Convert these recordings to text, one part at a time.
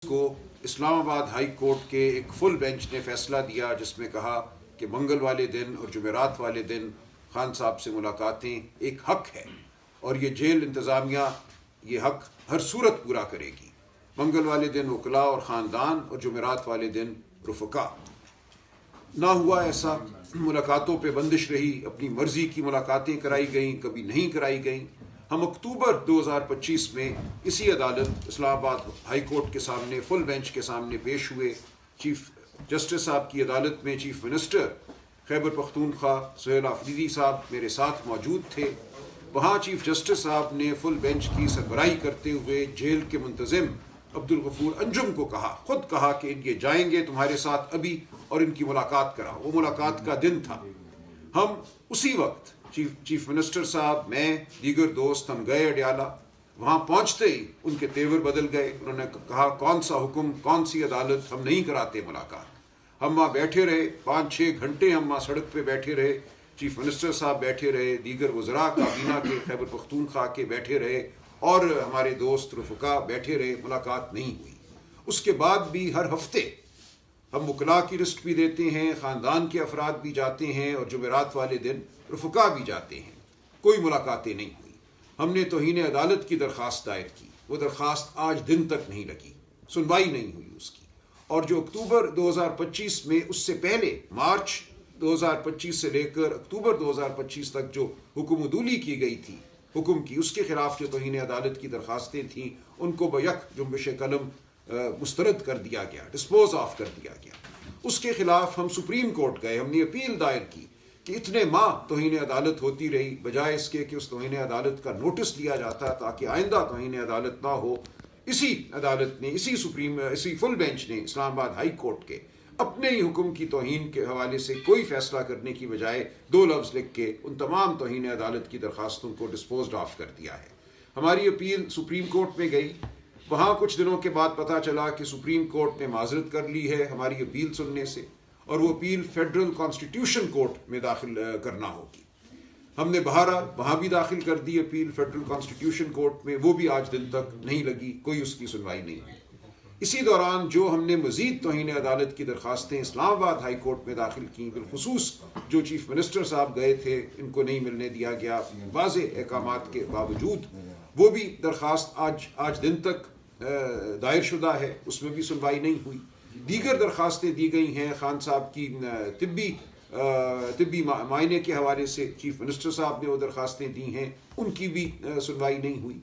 کو اسلام آباد high court کے ایک فل بینچ نے فیصلہ دیا جس میں کہا کہ منگل والے دن اور جمعرات والے دن خان صاحب سے ملاقاتیں ایک حق ہے اور یہ جیل انتظامیہ یہ حق ہر صورت پورا کرے گی۔ منگل والے دن وکلاء اور خاندان اور جمعرات والے دن رفقا۔ نہ ہوا ایسا، ملاقاتوں پہ بندش رہی، اپنی مرضی کی ملاقاتیں کرائی گئیں، کبھی نہیں کرائی گئیں۔ ہم اکتوبر 2025 میں اسی عدالت اسلام آباد ہائی کورٹ کے سامنے فل بینچ کے سامنے پیش ہوئے۔ چیف جسٹس صاحب کی عدالت میں چیف منسٹر خیبر پختونخوا سہیل آفریدی صاحب میرے ساتھ موجود تھے۔ وہاں چیف جسٹس صاحب نے فل بینچ کی سربراہی کرتے ہوئے جیل کے منتظم عبدالغفور انجم کو خود کہا کہ یہ جائیں گے تمہارے ساتھ ابھی اور ان کی ملاقات کراؤ۔ وہ ملاقات کا دن تھا۔ ہم اسی وقت چیف منسٹر صاحب، میں، دیگر دوست ہم گئے اڈیالہ۔ وہاں پہنچتے ہی ان کے تیور بدل گئے۔ انہوں نے کہا کون سا حکم، کون سی عدالت، ہم نہیں کراتے ملاقات۔ ہم وہاں بیٹھے رہے 5-6 گھنٹے، ہم وہاں سڑک پہ بیٹھے رہے۔ چیف منسٹر صاحب بیٹھے رہے، دیگر وزراء کابینہ کے خیبر پختونخوا کے بیٹھے رہے اور ہمارے دوست رفقا بیٹھے رہے، ملاقات نہیں ہوئی۔ اس کے بعد بھی ہر ہفتے ہم وکلاء کی لسٹ بھی دیتے ہیں، خاندان کے افراد بھی جاتے ہیں اور جمعرات والے دن رفقا بھی جاتے ہیں، کوئی ملاقاتیں نہیں ہوئی۔ ہم نے توہین عدالت کی درخواست دائر کی، وہ درخواست آج دن تک نہیں لگی، سنوائی نہیں ہوئی اس کی۔ اور جو اکتوبر 2025 میں اس سے پہلے مارچ 2025 سے لے کر اکتوبر 2025 تک جو حکم عدولی کی گئی تھی، حکم کی، اس کے خلاف جو توہین عدالت کی درخواستیں تھیں ان کو بیک جنبش قلم مسترد کر دیا گیا، ڈسپوز آف کر دیا گیا۔ اس کے خلاف ہم سپریم کورٹ گئے، ہم نے اپیل دائر کی کہ اتنے ماہ توہین عدالت ہوتی رہی، بجائے اس کے کہ اس توہین عدالت کا نوٹس لیا جاتا تاکہ آئندہ توہین عدالت نہ ہو۔ اسی عدالت نے، اسی فل بینچ نے اسلام آباد ہائی کورٹ کے اپنے ہی حکم کی توہین کے حوالے سے کوئی فیصلہ کرنے کی بجائے 2 لفظ لکھ کے ان تمام توہین عدالت کی درخواستوں کو ڈسپوزڈ آف کر دیا ہے۔ ہماری اپیل سپریم کورٹ میں گئی، وہاں کچھ دنوں کے بعد پتہ چلا کہ سپریم کورٹ نے معذرت کر لی ہے ہماری اپیل سننے سے، اور وہ اپیل فیڈرل کانسٹیٹیوشن کورٹ میں داخل کرنا ہوگی۔ ہم نے بہرحال وہاں بھی داخل کر دی اپیل فیڈرل کانسٹیٹیوشن کورٹ میں، وہ بھی آج دن تک نہیں لگی، کوئی اس کی سنوائی نہیں ہوئی۔ اسی دوران جو ہم نے مزید توہین عدالت کی درخواستیں اسلام آباد ہائی کورٹ میں داخل کیں، بالخصوص جو چیف منسٹر صاحب گئے تھے ان کو نہیں ملنے دیا گیا واضح احکامات کے باوجود، وہ بھی درخواست آج دن تک دائر شدہ ہے، اس میں بھی سنوائی نہیں ہوئی۔ دیگر درخواستیں دی گئی ہیں، خان صاحب کی طبی معائنے کے حوالے سے چیف منسٹر صاحب نے وہ درخواستیں دی ہیں، ان کی بھی سنوائی نہیں ہوئی۔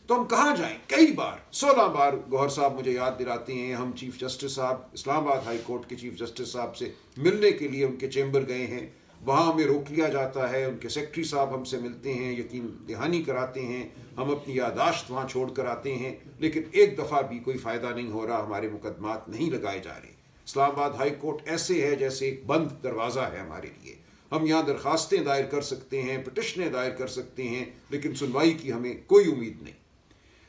تو ہم کہاں جائیں؟ کئی بار 16 بار گوہر صاحب مجھے یاد دلاتے ہیں، ہم چیف جسٹس صاحب، اسلام آباد ہائی کورٹ کے چیف جسٹس صاحب سے ملنے کے لیے ان کے چیمبر گئے ہیں، وہاں ہمیں روک لیا جاتا ہے، ان کے سیکرٹری صاحب ہم سے ملتے ہیں، یقین دہانی کراتے ہیں، ہم اپنی یادداشت وہاں چھوڑ کر آتے ہیں، لیکن ایک دفعہ بھی کوئی فائدہ نہیں ہو رہا، ہمارے مقدمات نہیں لگائے جا رہے۔ اسلام آباد ہائی کورٹ ایسے ہے جیسے ایک بند دروازہ ہے ہمارے لیے۔ ہم یہاں درخواستیں دائر کر سکتے ہیں، پٹیشنیں دائر کر سکتے ہیں، لیکن سنوائی کی ہمیں کوئی امید نہیں۔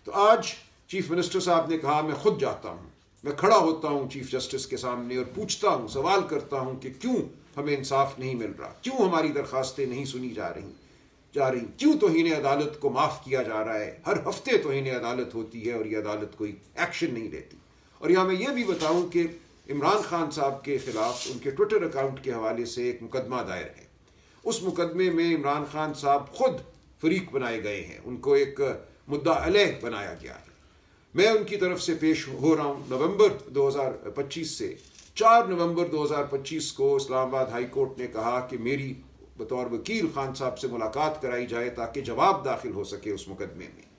تو آج چیف منسٹر صاحب نے کہا میں خود جاتا ہوں، میں کھڑا ہوتا ہوں چیف جسٹس کے سامنے اور پوچھتا ہوں، سوال کرتا ہوں کہ کیوں ہمیں انصاف نہیں مل رہا، کیوں ہماری درخواستیں نہیں سنی جا رہی، کیوں توہین عدالت کو معاف کیا جا رہا ہے۔ ہر ہفتے توہین عدالت ہوتی ہے اور یہ عدالت کوئی ایکشن نہیں لیتی۔ اور یہاں میں یہ بھی بتاؤں کہ عمران خان صاحب کے خلاف ان کے ٹویٹر اکاؤنٹ کے حوالے سے ایک مقدمہ دائر ہے۔ اس مقدمے میں عمران خان صاحب خود فریق بنائے گئے ہیں، ان کو ایک مدعا علیہ بنایا گیا ہے۔ میں ان کی طرف سے پیش ہو رہا ہوں نومبر 2025 سے۔ 4 نومبر 2025 کو اسلام آباد ہائی کورٹ نے کہا کہ میری بطور وکیل خان صاحب سے ملاقات کرائی جائے تاکہ جواب داخل ہو سکے اس مقدمے میں۔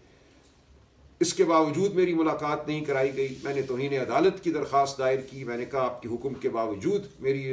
اس کے باوجود میری ملاقات نہیں کرائی گئی۔ میں نے توہین عدالت کی درخواست دائر کی، میں نے کہا آپ کے حکم کے باوجود میری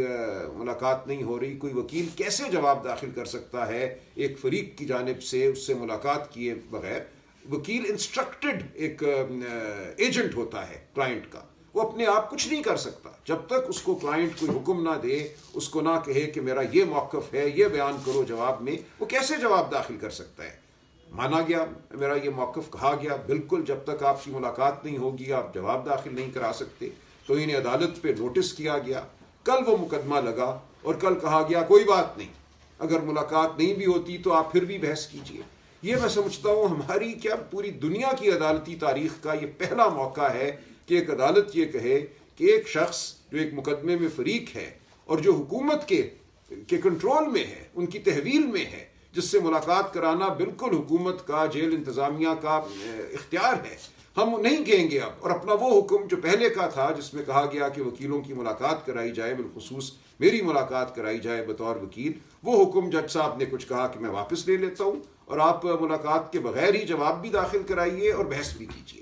ملاقات نہیں ہو رہی۔ کوئی وکیل کیسے جواب داخل کر سکتا ہے ایک فریق کی جانب سے اس سے ملاقات کیے بغیر؟ وکیل انسٹرکٹڈ ایک ایجنٹ ہوتا ہے کلائنٹ کا، وہ اپنے آپ کچھ نہیں کر سکتا جب تک اس کو کلائنٹ کوئی حکم نہ دے، اس کو نہ کہے کہ میرا یہ موقف ہے، یہ بیان کرو جواب میں، وہ کیسے جواب داخل کر سکتا ہے؟ مانا گیا، میرا یہ موقف کہا گیا، بالکل جب تک آپ کی ملاقات نہیں ہوگی آپ جواب داخل نہیں کرا سکتے۔ تو انہیں عدالت پہ نوٹس کیا گیا، کل وہ مقدمہ لگا اور کل کہا گیا کوئی بات نہیں، اگر ملاقات نہیں بھی ہوتی تو آپ پھر بھی بحث کیجیے۔ یہ میں سمجھتا ہوں ہماری کیا پوری دنیا کی عدالتی تاریخ کا یہ پہلا موقع ہے کہ ایک عدالت یہ کہے کہ ایک شخص جو ایک مقدمے میں فریق ہے اور جو حکومت کے کنٹرول میں ہے، ان کی تحویل میں ہے، جس سے ملاقات کرانا بالکل حکومت کا، جیل انتظامیہ کا اختیار ہے، ہم نہیں کہیں گے اب، اور اپنا وہ حکم جو پہلے کا تھا جس میں کہا گیا کہ وکیلوں کی ملاقات کرائی جائے، بالخصوص میری ملاقات کرائی جائے بطور وکیل، وہ حکم جج صاحب نے کچھ کہا کہ میں واپس لے لیتا ہوں، اور آپ ملاقات کے بغیر ہی جواب بھی داخل کرائیے اور بحث بھی کیجیے۔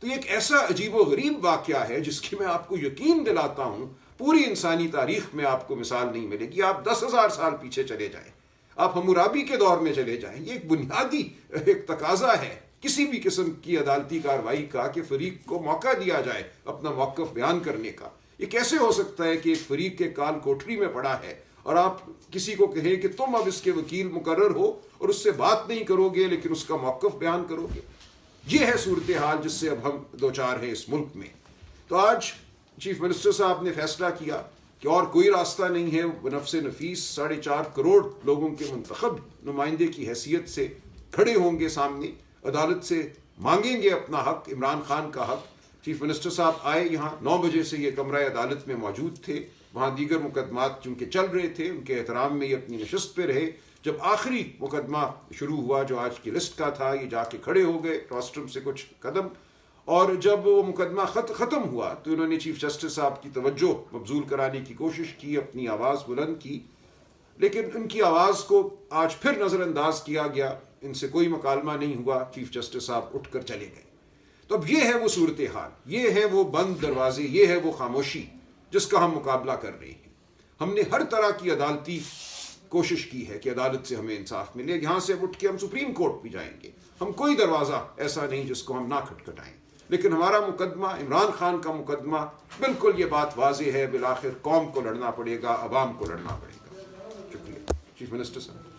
تو یہ ایک ایسا عجیب و غریب واقعہ ہے جس کی میں آپ کو یقین دلاتا ہوں پوری انسانی تاریخ میں آپ کو مثال نہیں ملے گی۔ آپ 10,000 سال پیچھے چلے جائیں، آپ حمورابی کے دور میں چلے جائیں، یہ ایک بنیادی ایک تقاضا ہے کسی بھی قسم کی عدالتی کارروائی کا کہ فریق کو موقع دیا جائے اپنا موقف بیان کرنے کا۔ یہ کیسے ہو سکتا ہے کہ ایک فریق کے کال کوٹری میں پڑا ہے اور آپ کسی کو کہیں کہ تم اب اس کے وکیل مقرر ہو اور اس سے بات نہیں کرو گے لیکن اس کا موقف بیان کرو گے؟ یہ ہے صورتحال جس سے اب ہم دوچار ہیں اس ملک میں۔ تو آج چیف منسٹر صاحب نے فیصلہ کیا کہ اور کوئی راستہ نہیں ہے، بنفس نفیس 4.5 کروڑ لوگوں کے منتخب نمائندے کی حیثیت سے کھڑے ہوں گے سامنے، عدالت سے مانگیں گے اپنا حق، عمران خان کا حق۔ چیف منسٹر صاحب آئے یہاں 9 بجے سے یہ کمرہ عدالت میں موجود تھے، وہاں دیگر مقدمات چونکہ چل رہے تھے ان کے احترام میں یہ اپنی نشست پہ رہے۔ جب آخری مقدمہ شروع ہوا جو آج کی لسٹ کا تھا، یہ جا کے کھڑے ہو گئے روسٹرم سے کچھ قدم، اور جب وہ مقدمہ ختم ہوا تو انہوں نے چیف جسٹس صاحب کی توجہ مبذول کرانے کی کوشش کی، اپنی آواز بلند کی، لیکن ان کی آواز کو آج پھر نظر انداز کیا گیا، ان سے کوئی مکالمہ نہیں ہوا، چیف جسٹس صاحب اٹھ کر چلے گئے۔ تو اب یہ ہے وہ صورتحال، یہ ہے وہ بند دروازے، یہ ہے وہ خاموشی جس کا ہم مقابلہ کر رہے ہیں۔ ہم نے ہر طرح کی عدالتی کوشش کی ہے کہ عدالت سے ہمیں انصاف ملے، یہاں سے اٹھ کے ہم سپریم کورٹ بھی جائیں گے، ہم کوئی دروازہ ایسا نہیں جس کو ہم نہ کھٹکھٹائیں، لیکن ہمارا مقدمہ، عمران خان کا مقدمہ، بالکل یہ بات واضح ہے، بالآخر قوم کو لڑنا پڑے گا، عوام کو لڑنا پڑے گا۔ شکریہ چیف منسٹر صاحب۔